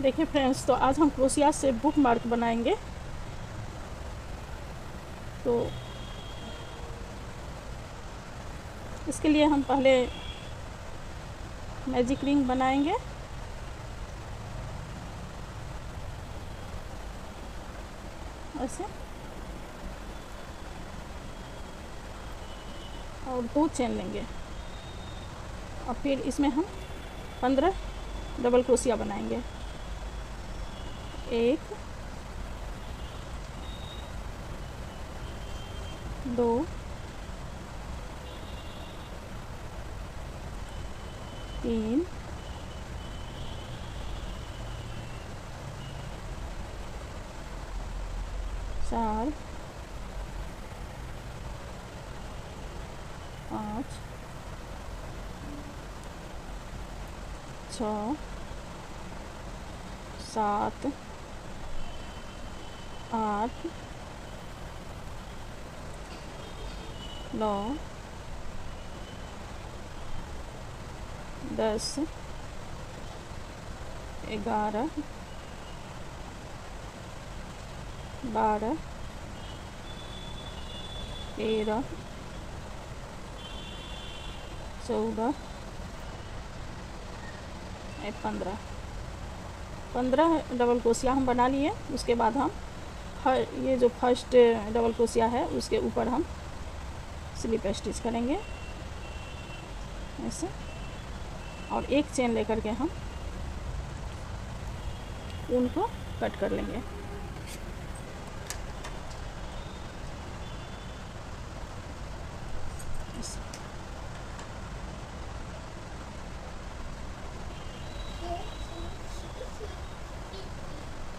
देखिए फ्रेंड्स, तो आज हम क्रोशिया से बुक मार्क बनाएंगे। तो इसके लिए हम पहले मैजिक रिंग बनाएंगे। ऐसे, और 2 चेन लेंगे और फिर इसमें हम 15 डबल क्रोशिया बनाएंगे। 1 2 3 4 5 6 7 8 9 10 11 12 13 14 15 डबल क्रोशिया हम बना लिए। उसके बाद हम ये जो फर्स्ट डबल क्रोशिया है उसके ऊपर हम स्लिप स्टिच करेंगे ऐसे, और एक चेन लेकर के हम ऊन को कट कर लेंगे।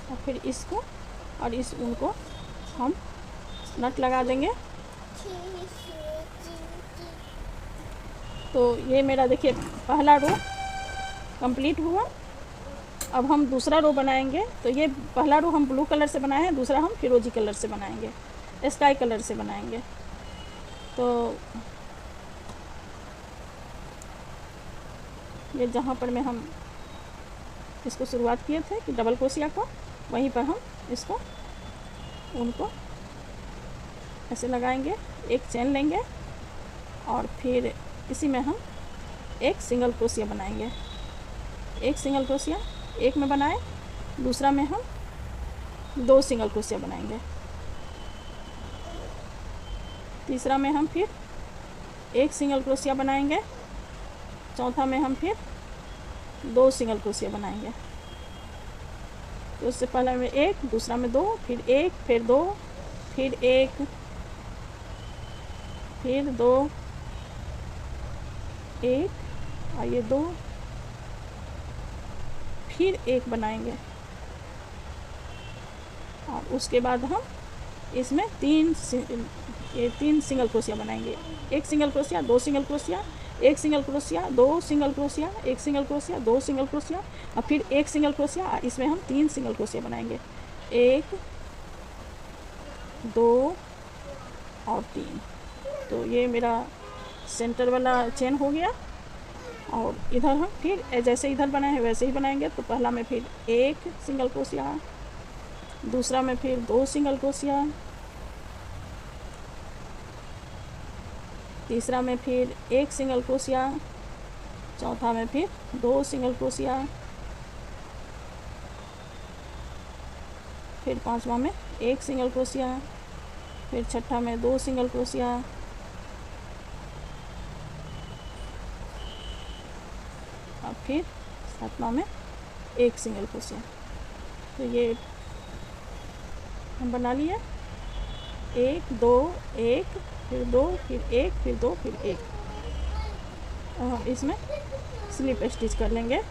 और फिर इसको और इस ऊन को हम नट लगा देंगे। तो ये मेरा देखिए पहला रो कंप्लीट हुआ। अब हम दूसरा रो बनाएंगे। तो ये पहला रो हम ब्लू कलर से बनाए हैं, दूसरा हम फिरोजी कलर से बनाएंगे, स्काई कलर से बनाएंगे। तो ये जहाँ पर में हम इसको शुरुआत किए थे कि डबल क्रोशिया को, वहीं पर हम इसको उनको ऐसे लगाएंगे, एक चेन लेंगे और फिर इसी में हम एक सिंगल क्रोशिया बनाएंगे। एक सिंगल क्रोशिया एक में बनाए, दूसरा में हम 2 सिंगल क्रोशिया बनाएंगे, तीसरा में हम फिर एक सिंगल क्रोशिया बनाएंगे, चौथा में हम फिर 2 सिंगल क्रोशिया बनाएंगे। तो उससे पहले में 1, दूसरा में 2, फिर 1, फिर 2, फिर 1, फिर 2, 1 और ये 2, फिर 1 बनाएंगे। और उसके बाद हम इसमें 3 सिंगल क्रोशिया बनाएंगे। एक सिंगल क्रोशिया, 2 सिंगल क्रोशिया, एक सिंगल क्रोशिया, 2 सिंगल क्रोशिया, एक सिंगल क्रोशिया, 2 सिंगल क्रोशिया और फिर एक सिंगल क्रोशिया। इसमें हम 3 सिंगल क्रोशिया बनाएंगे, 1 2 और 3। तो ये मेरा सेंटर वाला चेन हो गया। और इधर हम फिर जैसे इधर बनाए हैं वैसे ही बनाएंगे। तो पहला में फिर 1 सिंगल क्रोशिया, दूसरा में फिर 2 सिंगल क्रोशिया, तीसरा में फिर 1 सिंगल क्रोशिया, चौथा में फिर 2 सिंगल क्रोशिया, फिर पांचवा में 1 सिंगल क्रोशिया, फिर छठा में 2 सिंगल क्रोशिया, और फिर सातवां में 1 सिंगल क्रोशिया। तो ये हम बना लिए 1 2 1, फिर 2, फिर 1, फिर 2, फिर 1। और हम इसमें स्लिप स्टिच कर लेंगे।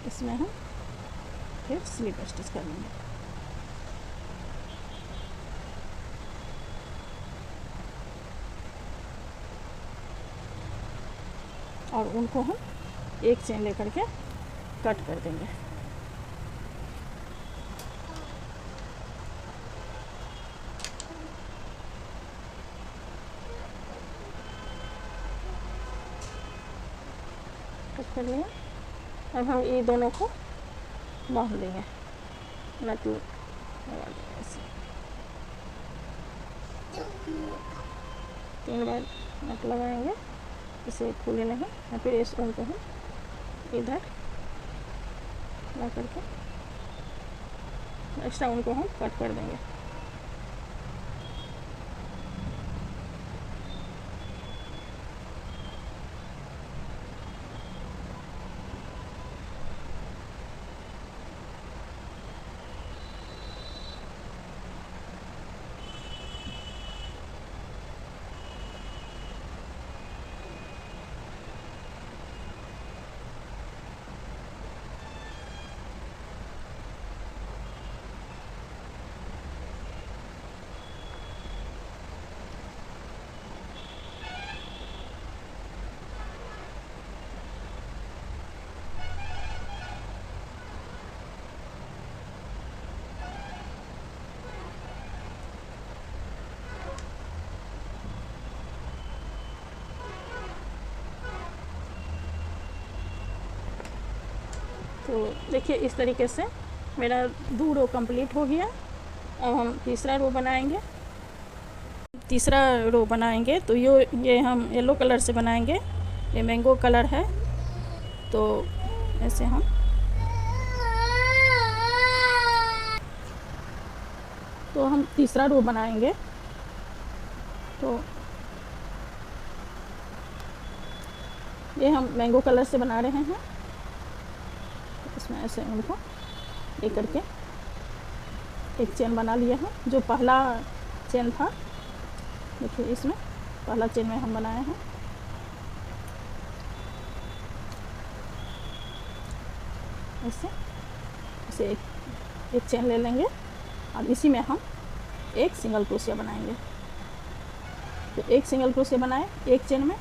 इसमें हम फिर स्लिप स्टिच कर लेंगे। और उनको हम एक चेन लेकर के कट कर देंगे। कट कर लिया। अब हम ये दोनों को बांध देंगे, नट लगा देंगे ऐसे 3 बार नट लगाएंगे, इसे खुले नहीं। और फिर इस ऊन को हम इधर ला करके एक्स्ट्रा ऊन को हम कट कर देंगे। तो देखिए इस तरीके से मेरा 2 रो कंप्लीट हो गया। अब हम तीसरा रो बनाएंगे। तीसरा रो बनाएंगे तो ये हम येलो कलर से बनाएंगे, ये मैंगो कलर है। तो ऐसे हम तीसरा रो बनाएंगे। तो ये हम मैंगो कलर से बना रहे हैं। इसमें ऐसे उनको एक करके एक चेन बना लिया है। जो पहला चेन था, देखिए इसमें पहला चेन में हम बनाए हैं। ऐसे एक चेन ले लेंगे और इसी में हम एक सिंगल क्रोशिया बनाएंगे। तो एक सिंगल क्रोशिया बनाए एक चेन में,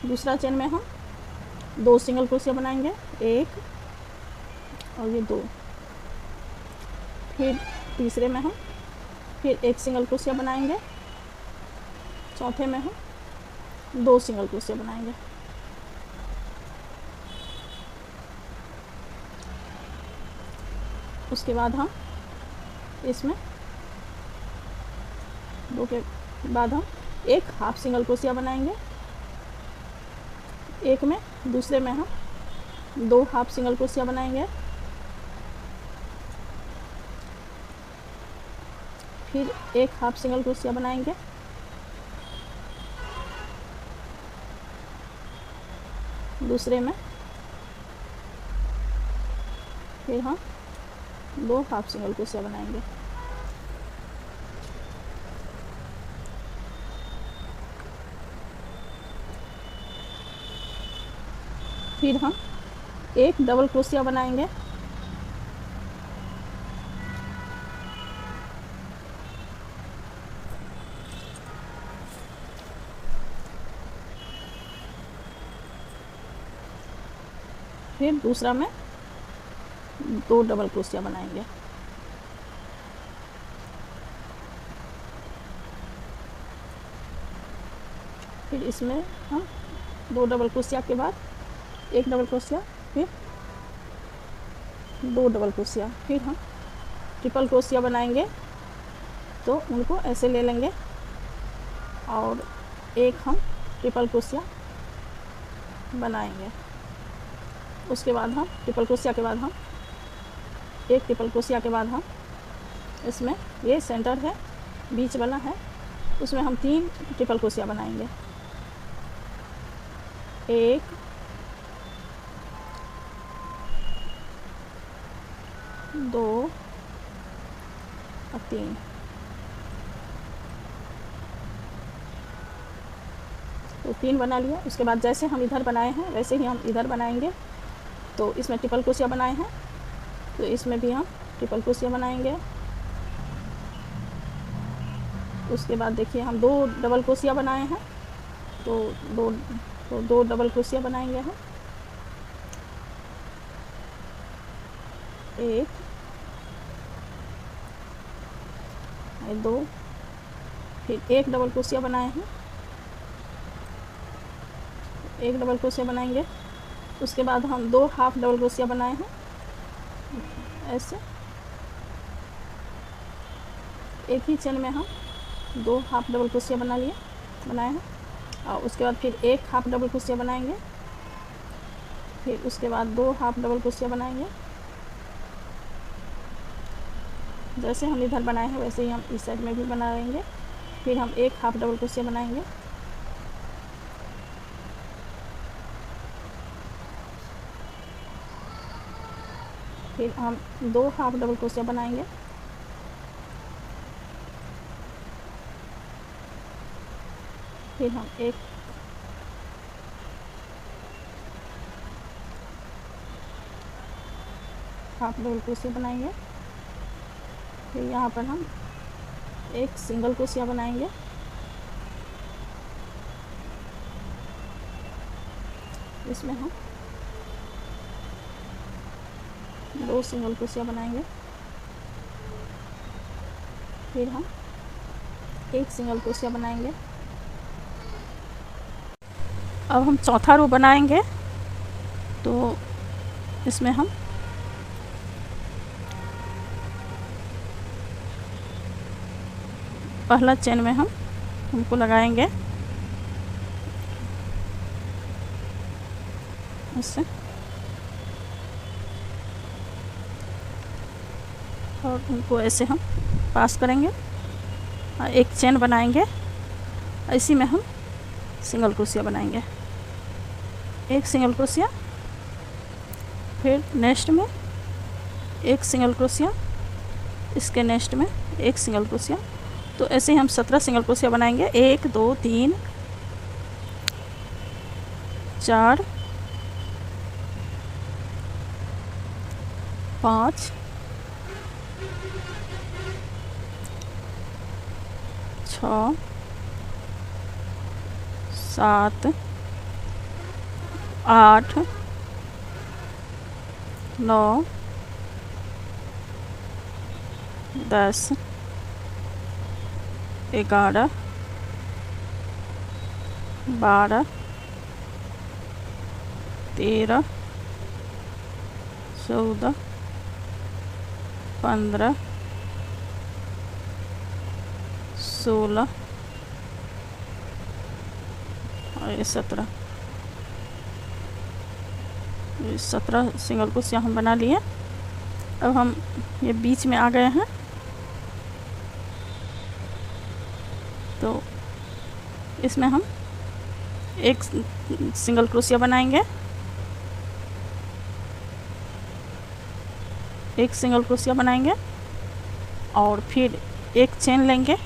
दूसरा चेन में हम 2 सिंगल क्रोशिया बनाएंगे, एक और ये 2। फिर तीसरे में हम फिर एक सिंगल क्रोशिया बनाएंगे, चौथे में हम 2 सिंगल क्रोशिया बनाएंगे। उसके बाद हम इसमें 2 के बाद हम एक हाफ सिंगल क्रोशिया बनाएंगे, एक में दूसरे में हम 2 हाफ सिंगल क्रोशिया बनाएंगे, फिर एक हाफ सिंगल क्रोशिया बनाएंगे, दूसरे में फिर हम 2 हाफ सिंगल क्रोशिया बनाएंगे। फिर हम एक डबल क्रोशिया बनाएंगे, फिर दूसरा में 2 डबल क्रोशिया बनाएंगे। फिर इसमें हम 2 डबल क्रोशिया के बाद एक डबल क्रोशिया, फिर 2 डबल क्रोशिया, फिर हम ट्रिपल क्रोशिया बनाएंगे। तो उनको ऐसे ले लेंगे और एक हम ट्रिपल क्रोशिया बनाएंगे। उसके बाद हम ट्रिपल क्रोशिया के बाद हम एक ट्रिपल क्रोशिया के बाद हम इसमें ये सेंटर है, बीच वाला है, उसमें हम 3 ट्रिपल क्रोशिया बनाएंगे। 1 2 और 3। तो 3 बना लिया। उसके बाद जैसे हम इधर बनाए हैं वैसे ही हम इधर बनाएंगे। तो इसमें ट्रिपल क्रोशिया बनाए हैं तो इसमें भी हम ट्रिपल क्रोशिया बनाएंगे। उसके बाद देखिए हम 2 डबल क्रोशिया बनाए हैं तो 2 डबल क्रोशिया बनाएंगे हम। 1 2, फिर एक डबल क्रोशिया बनाए हैं, एक डबल क्रोशिया बनाएंगे, उसके बाद हम 2 हाफ डबल क्रोशिया बनाए हैं ऐसे, एक ही चेन में हम 2 हाफ डबल क्रोशिया बनाए हैं। और उसके बाद फिर 1 हाफ डबल क्रोशिया बनाएंगे, फिर उसके बाद 2 हाफ डबल क्रोशिया बनाएंगे। जैसे हम इधर बनाए हैं वैसे ही हम इस साइड में भी बनाएंगे। फिर हम 1 हाफ डबल क्रोशिया बनाएंगे, फिर हम 2 हाफ डबल क्रोशिया बनाएंगे, फिर हम 1 हाफ डबल क्रोशिया बनाएंगे, फिर यहाँ पर हम 1 सिंगल क्रोशिया बनाएंगे, इसमें हम 2 सिंगल क्रोशिया बनाएंगे, फिर हम 1 सिंगल क्रोशिया बनाएंगे। अब हम चौथा रो बनाएंगे, तो इसमें हम पहला चेन में हम उनको लगाएंगे इससे, और उनको ऐसे हम पास करेंगे और एक चेन बनाएंगे। इसी में हम सिंगल क्रोशिया बनाएंगे, एक सिंगल क्रोशिया, फिर नेक्स्ट में एक सिंगल क्रोशिया, इसके नेक्स्ट में एक सिंगल क्रोशिया। तो ऐसे ही हम 17 सिंगल क्रोशिया बनाएंगे। 1 2 3 4 5 6 7 8 9 10 11 12 13 14 15 16 और 17 सिंगल क्रोशिया हम बना लिए। अब हम ये बीच में आ गए हैं, तो इसमें हम एक सिंगल क्रोशिया बनाएंगे, एक सिंगल क्रोशिया बनाएंगे और फिर एक चेन लेंगे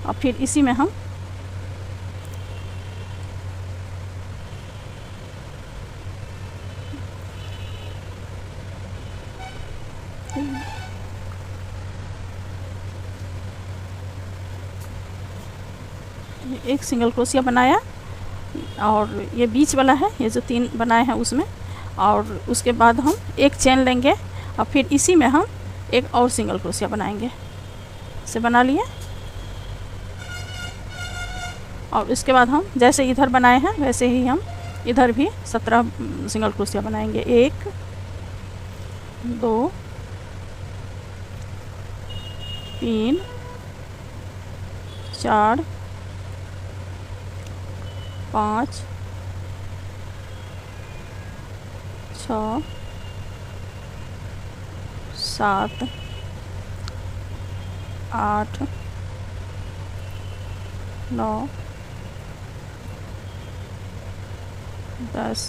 और फिर इसी में हम एक सिंगल क्रोशिया बनाया और ये बीच वाला है, ये जो 3 बनाए हैं उसमें, और उसके बाद हम एक चेन लेंगे और फिर इसी में हम एक और सिंगल क्रोशिया बनाएंगे। इसे बना लिए और इसके बाद हम जैसे इधर बनाए हैं वैसे ही हम इधर भी 17 सिंगल क्रोशिया बनाएंगे। 1 2 3 4 5 6 7 8 9 10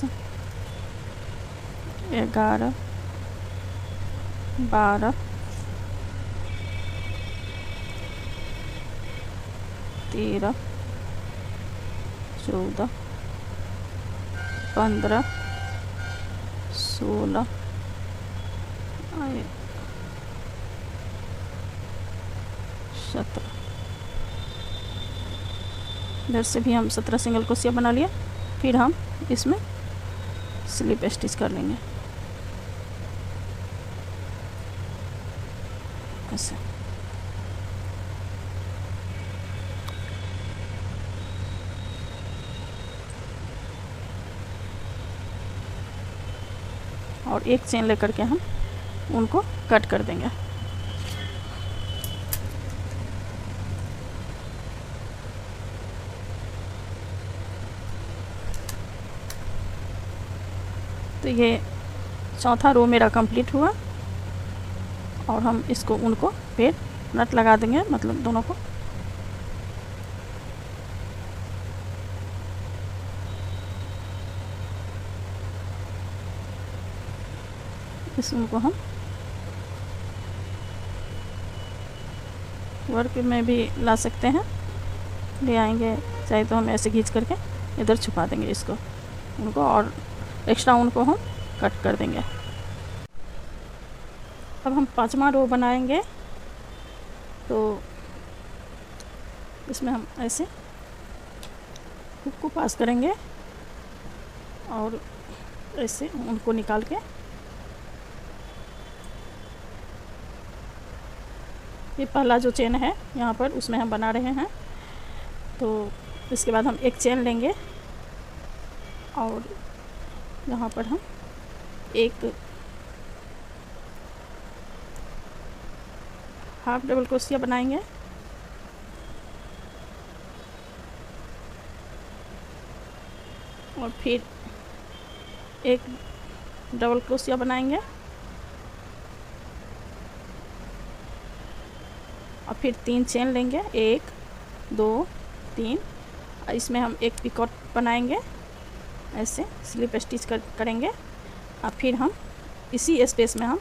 11 12 13 14 15 16 17। इधर से भी हम 17 सिंगल क्रोशिया बना लिया। फिर हम इसमें स्लिप स्टिच कर लेंगे ऐसे। और एक चेन लेकर के हम उनको कट कर देंगे। तो ये चौथा रो मेरा कंप्लीट हुआ और हम इसको उनको फिर नट लगा देंगे, मतलब दोनों को। इस उनको हम वर्क में भी ला सकते हैं, ले आएंगे, चाहे तो हम ऐसे खींच करके इधर छुपा देंगे इसको उनको, और एक्स्ट्रा उनको हम कट कर देंगे। अब हम 5वां रो बनाएंगे। तो इसमें हम ऐसे हुक को पास करेंगे और ऐसे उनको निकाल के ये पहला जो चेन है यहाँ पर उसमें हम बना रहे हैं। तो इसके बाद हम एक चेन लेंगे और यहाँ पर हम एक हाफ डबल क्रोशिया बनाएंगे और फिर एक डबल क्रोशिया बनाएंगे और फिर 3 चेन लेंगे, 1 2 3। इसमें हम एक पिकॉट बनाएंगे, ऐसे स्लिप स्टिच करेंगे और फिर हम इसी स्पेस में हम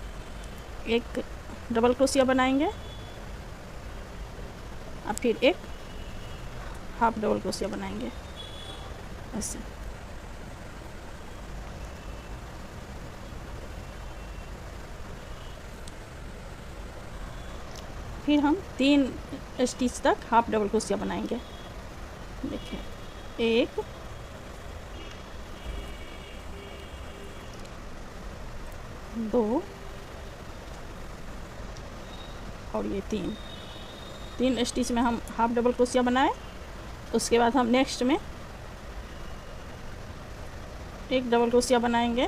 एक डबल क्रोशिया बनाएंगे और फिर एक हाफ डबल क्रोशिया बनाएंगे ऐसे। फिर हम 3 स्टिच तक हाफ डबल क्रोशिया बनाएंगे। देखिए 1 2 और ये 3 स्टिच में हम हाफ डबल क्रोशिया बनाए। उसके बाद हम नेक्स्ट में एक डबल क्रोशिया बनाएंगे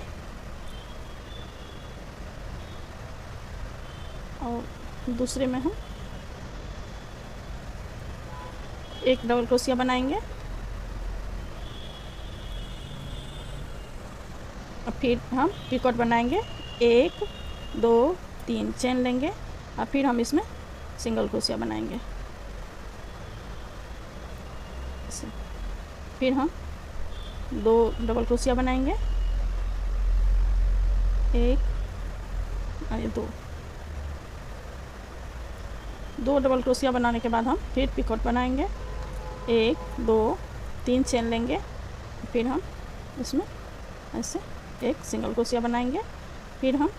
और दूसरे में हम एक डबल क्रोशिया बनाएंगे और फिर हम पिकॉट बनाएंगे, 1 2 3 चेन लेंगे और फिर हम इसमें सिंगल क्रोशिया बनाएंगे। फिर हम 2 डबल क्रोशिया बनाएंगे, 1 और 2 डबल क्रोशिया बनाने के बाद हम फिर पिकॉट बनाएंगे, 1 2 3 चेन लेंगे, फिर हम इसमें ऐसे एक सिंगल क्रोशिया बनाएंगे। फिर हम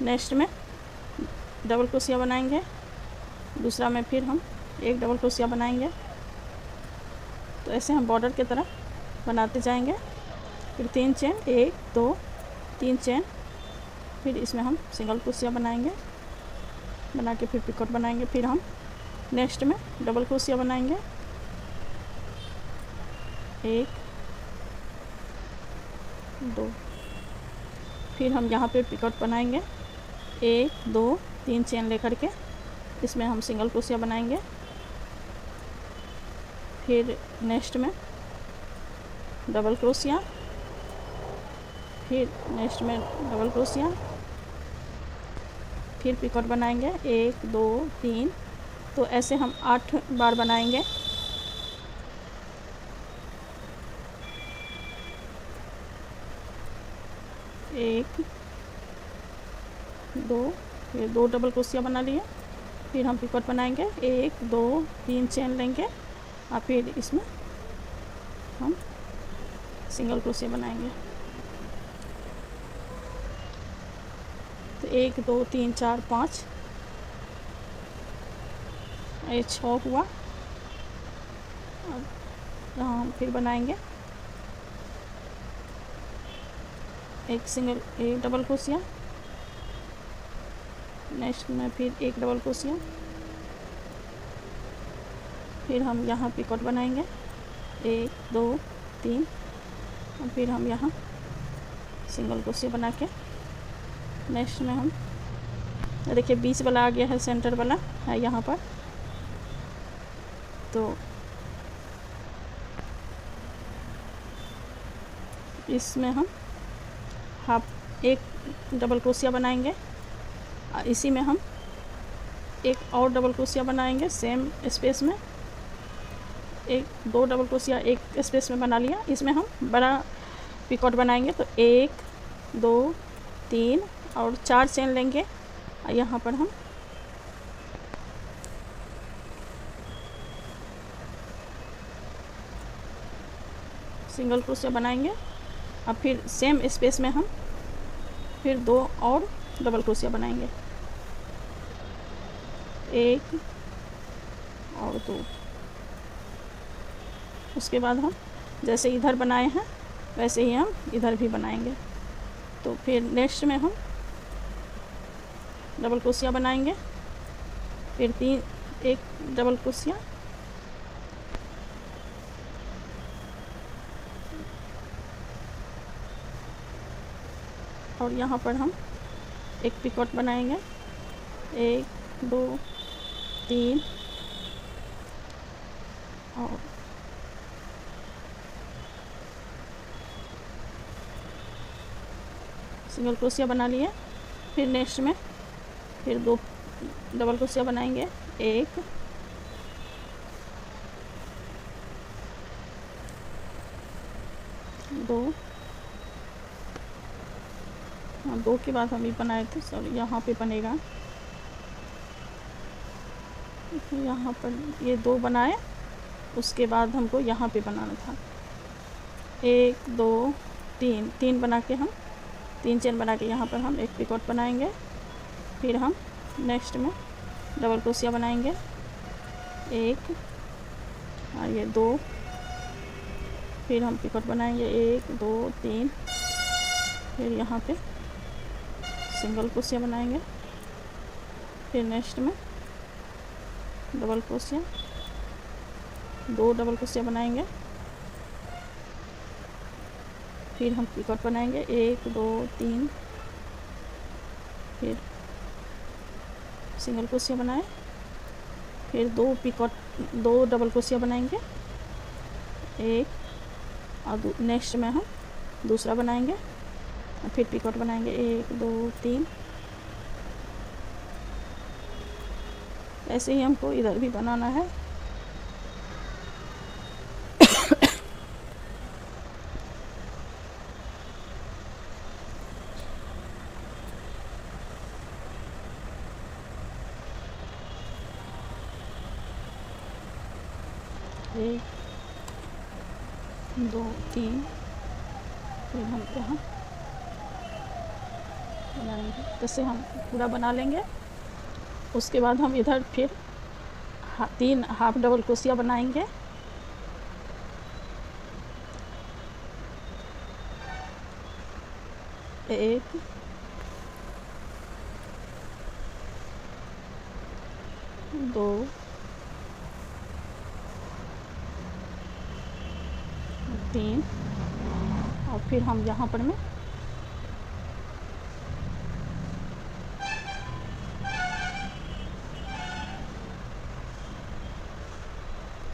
नेक्स्ट में डबल क्रोशिया बनाएंगे, दूसरा में फिर हम एक डबल क्रोशिया बनाएंगे। तो ऐसे हम बॉर्डर की तरह बनाते जाएंगे। फिर 3 चेन, 1 2 3 चेन, फिर इसमें हम सिंगल क्रोशिया बनाएंगे, बना के फिर पिकॉट बनाएंगे। फिर हम नेक्स्ट में डबल क्रोशिया बनाएंगे, 1 2, फिर हम यहाँ पे पिकॉट बनाएंगे, 1 2 3 चेन लेकर के इसमें हम सिंगल क्रोशिया बनाएंगे। फिर नेक्स्ट में डबल क्रोशिया, फिर नेक्स्ट में डबल क्रोशिया, फिर पिकॉट बनाएंगे, 1 2 3। तो ऐसे हम 8 बार बनाएंगे। एक 2, ये 2 डबल क्रोशिया बना लिए। फिर हम पिकॉट बनाएंगे, 1 2 3 चेन लेंगे और फिर इसमें हम सिंगल क्रोशिया बनाएंगे। तो 1 2 3 4 5, ये 6 हुआ। अब यहाँ हम फिर बनाएंगे एक डबल क्रोशिया, नेक्स्ट में फिर एक डबल क्रोशिया, फिर हम यहाँ पिकॉट बनाएंगे, 1 2 3 और फिर हम यहाँ सिंगल क्रोशिया बना के नेक्स्ट में हम देखिए बीच वाला आ गया है, सेंटर वाला है यहाँ पर। तो इसमें हम एक डबल क्रोशिया बनाएंगे। इसी में हम एक और डबल क्रोशिया बनाएंगे सेम स्पेस में। दो डबल क्रोशिया एक स्पेस में बना लिया। इसमें हम बड़ा पिकॉट बनाएंगे। तो 1 2 3 और 4 चेन लेंगे। यहाँ पर हम सिंगल क्रोशिया बनाएंगे। अब फिर सेम स्पेस में हम फिर 2 और डबल क्रोशिया बनाएंगे, 1 और 2। उसके बाद हम जैसे इधर बनाए हैं वैसे ही हम इधर भी बनाएंगे। तो फिर नेक्स्ट में हम डबल क्रोशिया बनाएंगे, फिर 1 डबल क्रोशिया, और यहाँ पर हम एक पिकॉट बनाएंगे, 1 2 3 और सिंगल क्रोशिया बना लिए। फिर नेक्स्ट में फिर 2 डबल क्रोशिया बनाएंगे, 1 2 2 के बाद हम भी बनाए थे, सॉरी यहाँ पे बनेगा, यहाँ पर ये 2 बनाए। उसके बाद हमको यहाँ पे बनाना था 1 2 3 बना के हम 3 चेन बना के यहाँ पर हम एक पिकॉट बनाएंगे। फिर हम नेक्स्ट में डबल क्रोशिया बनाएंगे, 1 और ये 2, फिर हम पिकॉट बनाएंगे 1 2 3, फिर यहाँ पे सिंगल क्रोशिया बनाएंगे। फिर नेक्स्ट में डबल क्रोशिया, 2 डबल क्रोशिया बनाएंगे। फिर हम पिकॉट बनाएंगे 1 2 3, फिर सिंगल क्रोशिया बनाए, फिर 2 डबल क्रोशिया बनाएंगे, 1 और नेक्स्ट में हम दूसरा बनाएंगे, फिर पिकॉट बनाएंगे 1 2 3। ऐसे ही हमको इधर भी बनाना है। एक 2 3, फिर हम यहाँ बनाएंगे। जैसे हम पूरा बना लेंगे। उसके बाद हम इधर फिर 3 हाफ डबल क्रोशिया बनाएंगे, एक 2 3 और फिर हम यहाँ पर में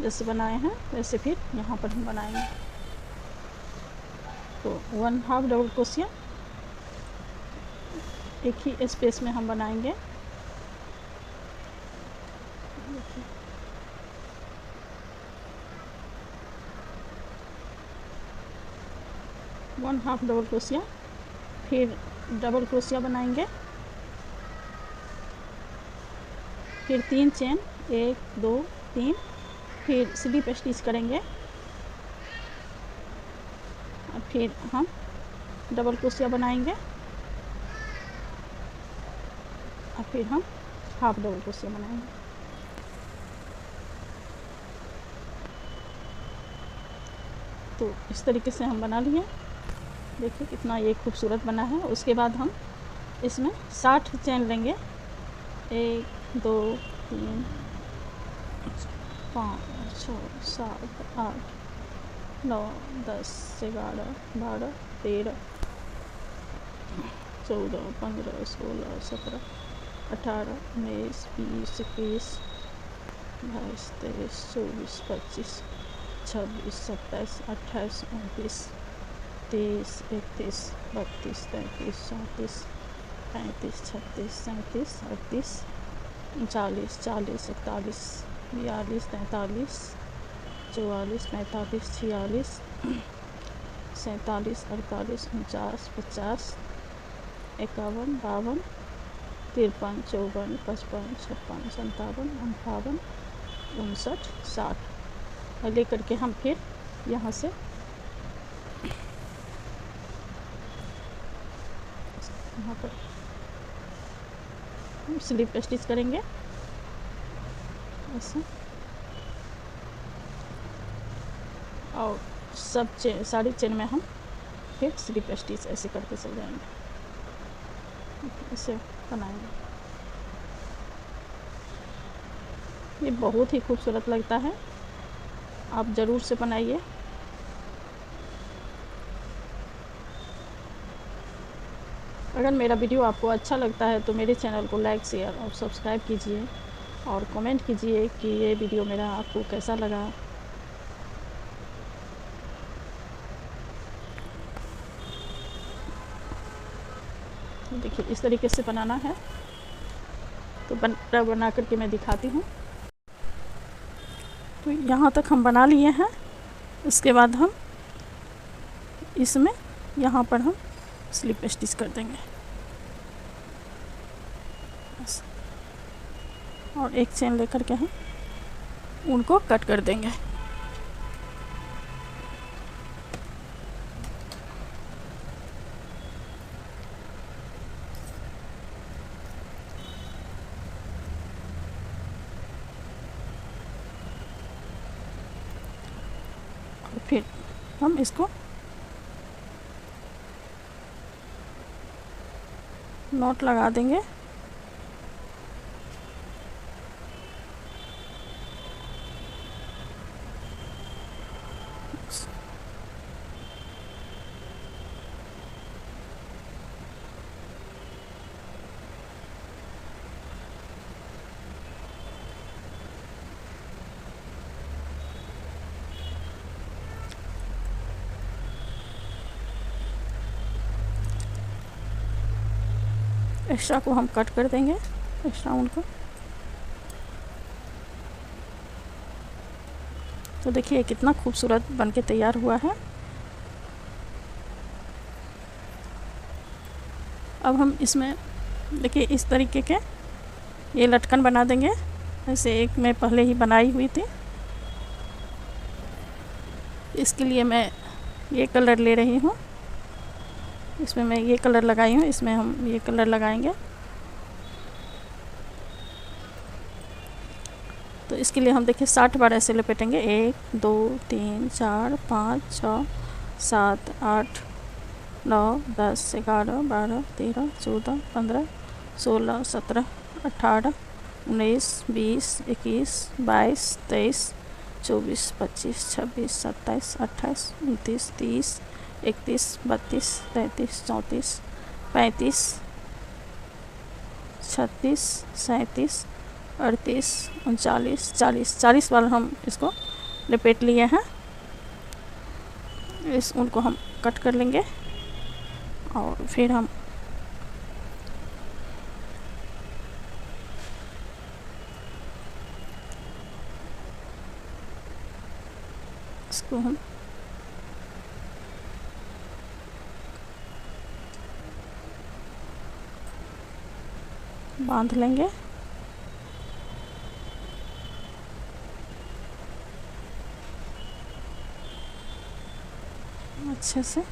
जैसे बनाए हैं वैसे फिर यहाँ पर हम बनाएंगे। तो 1 हाफ डबल क्रोशिया एक ही स्पेस में हम बनाएंगे। 1 हाफ डबल क्रोशिया, फिर डबल क्रोशिया बनाएंगे, फिर 3 चेन 1 2 3, फिर स्लिप स्टिच करेंगे और फिर हम डबल क्रोशिया बनाएंगे और फिर हम हाफ डबल क्रोशिया बनाएंगे। तो इस तरीके से हम बना लिए। देखिए कितना ये खूबसूरत बना है। उसके बाद हम इसमें 60 चेन लेंगे, 1 2 3 5 6 7 8 9 10 11 12 13 14, 15, 16, 17, 18, 19, 20, 21, 22, 23, 24, 25, 26, 27, 28, 29, 30, 31, 32, 33, 34, 35, 36, 37, 38, 39, 40, 41, 42, 43, 44, 45, 46, 47, 48, 49, 50, 51, 52, 53, 54, 55, 56, 57, 58, 59, 60 लेकर के हम फिर यहाँ से यहाँ पर हम स्लिप स्टिच करेंगे ऐसे, और सब सारी चेन में हम फिर स्लिप स्टिच ऐसे करके चल जाएंगे, इसे बनाएंगे। ये बहुत ही खूबसूरत लगता है, आप ज़रूर से बनाइए। अगर मेरा वीडियो आपको अच्छा लगता है तो मेरे चैनल को लाइक, शेयर और सब्सक्राइब कीजिए और कमेंट कीजिए कि ये वीडियो मेरा आपको कैसा लगा। देखिए इस तरीके से बनाना है, तो बना करके मैं दिखाती हूँ। तो यहाँ तक हम बना लिए हैं, इसके बाद हम इसमें यहाँ पर हम स्लिप स्टिच कर देंगे और एक चेन लेकर के हम उनको कट कर देंगे। और फिर हम इसको नॉट लगा देंगे। एक्स्ट्रा को हम कट कर देंगे, एक्स्ट्रा उनको। तो देखिए कितना खूबसूरत बन के तैयार हुआ है। अब हम इसमें देखिए इस तरीके के ये लटकन बना देंगे। ऐसे एक मैं पहले ही बनाई हुई थी, इसके लिए मैं ये कलर ले रही हूँ। इसमें मैं ये कलर लगाई हूँ, इसमें हम ये कलर लगाएंगे। तो इसके लिए हम देखिए 60 बार ऐसे लपेटेंगे। 1 2 3 4 5 6 7 8 9 10 11 12 13 14 15 16 17 18 19 20 21 22 23 24 25 26 27 28 29 30 31 32 33 34 35 36 37 38 39 40 बार हम इसको लपेट लिए हैं। उनको हम कट कर लेंगे और फिर हम इसको हम बांध लेंगे। अच्छे से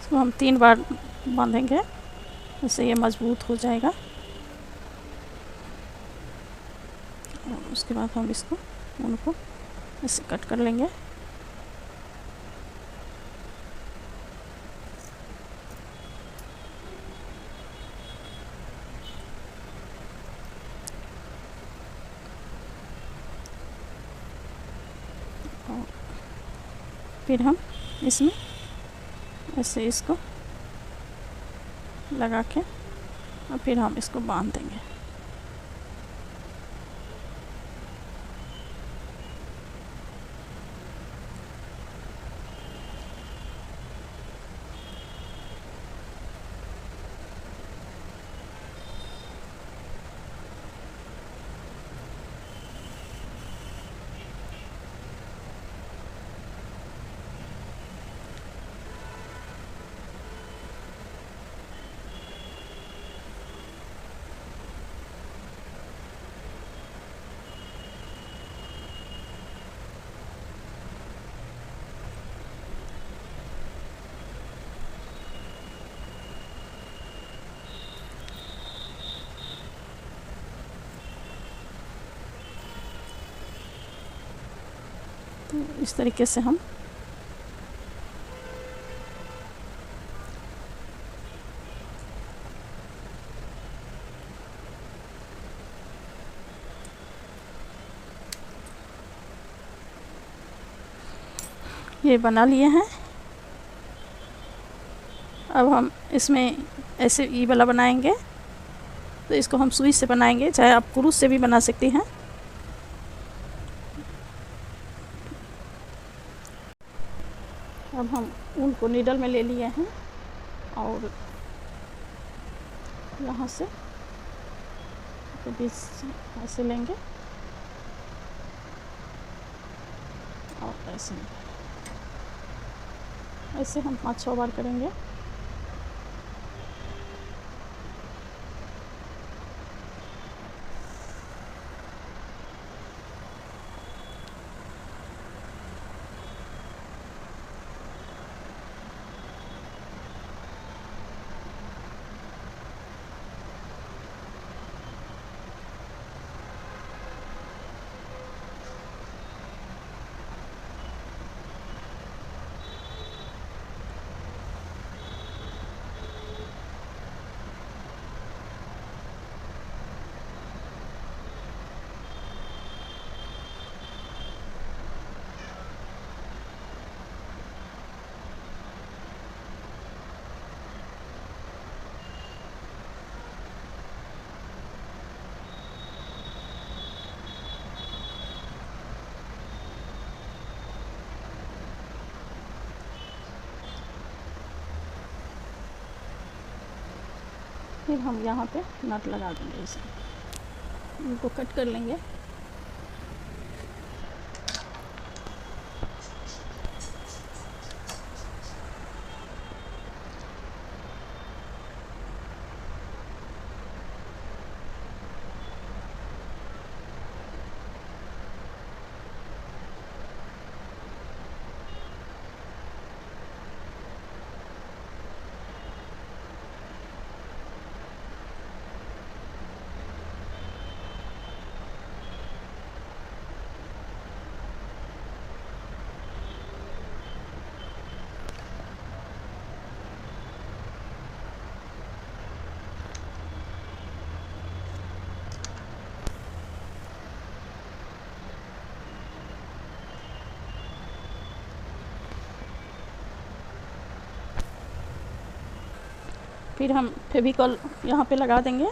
इसको हम 3 बार बांधेंगे, इससे ये मज़बूत हो जाएगा। और उसके बाद हम इसको उनको ऐसे कट कर लेंगे। और फिर हम इसमें ऐसे इसको लगा के और फिर हम इसको बांध देंगे। तो इस तरीके से हम ये बना लिए हैं। अब हम इसमें ऐसे ई वाला बनाएंगे, तो इसको हम सुई से बनाएंगे, चाहे आप क्रूस से भी बना सकती हैं। अब हम ऊन को नीडल में ले लिए हैं और यहाँ से तो बीच ऐसे लेंगे और ऐसे हम 5-6 बार करेंगे। फिर हम यहाँ पे नट लगा देंगे, इसे इनको कट कर लेंगे। फिर हम फेविकॉल यहाँ पे लगा देंगे।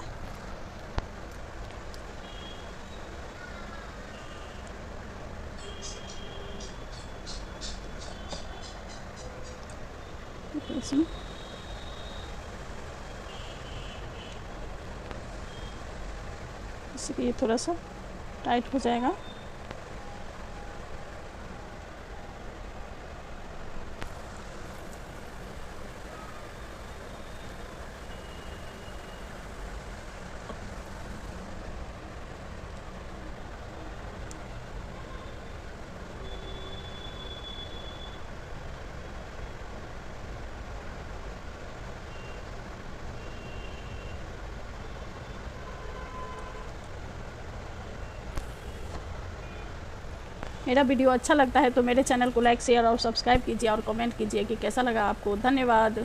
इसमें इससे ये थोड़ा सा टाइट हो जाएगा। मेरा वीडियो अच्छा लगता है तो मेरे चैनल को लाइक शेयर और सब्सक्राइब कीजिए और कमेंट कीजिए कि कैसा लगा आपको। धन्यवाद।